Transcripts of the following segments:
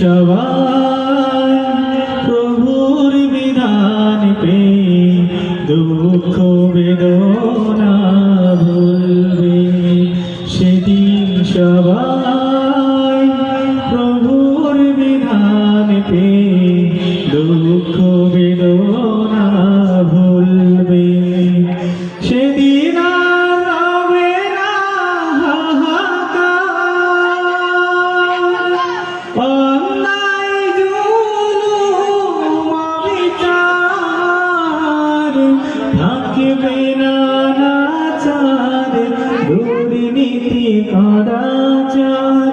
সবাই প্রভুর বিধান পে দুঃখ বেদনা ভুলবে সেদিন সবাই প্রভুর বিধান পে দুঃখ বেদনা ভুলবে সেদিন থাকবে না নাচার দুর্নীতি কদাচার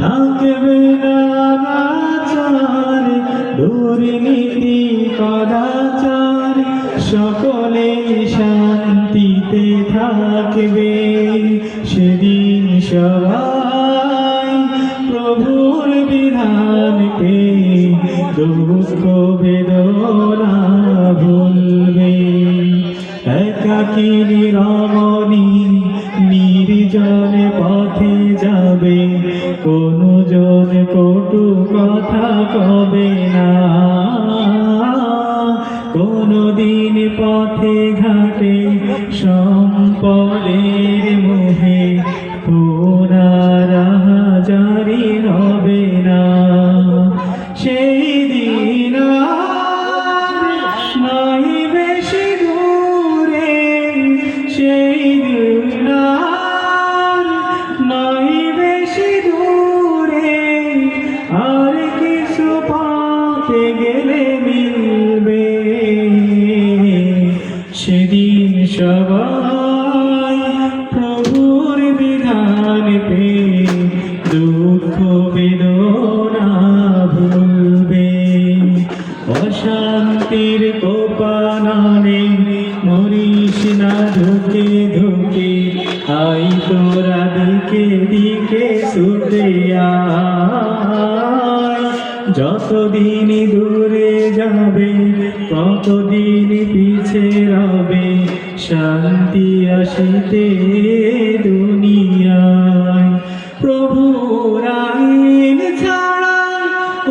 থাকবে না নাচার দুর্নীতি কদাচার সকলে শান্তিতে থাকবে সেদিন সবাই প্রভুর বিধান পে দুঃখ বেদনা ভুলবে একাকিনী রমণী নির্জন পথে যাবে কোনো জন কটু কথা কবে না কোনো দিন পথে ঘাটে সম্পদের মোহে পুনরাহাজারি হবে না সেই দিন নাই বেশি দূরে সেই দিন নাই বেশি দূরে আর কিছু পাতে গেলে মিলবে সেদিন সবাই প্রভুর বিধান পে দুঃখ বেদনা ভুলবে অশান্তির কোপাননে মরিস না ধুকে ধুকে আই তোরা দিকে দিকে ছুটে আয় যতদিন দূরে যাবে ততদিন পিছে রবে শান্তি আসিতে দুনিয়ায় প্রভুর আইন ছাড়া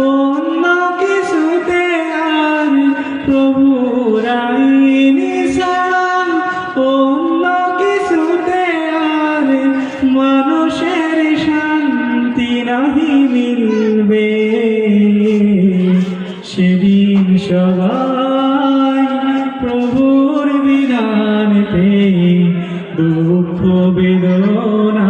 অন্য কিছুতে আর প্রভুর আইন ছাড়া অন্য কিছুতে আর মানুষের শান্তি নাহি মিলবে সেদিন সবাই প্রভুর বিধান পে দুঃখ বেদনা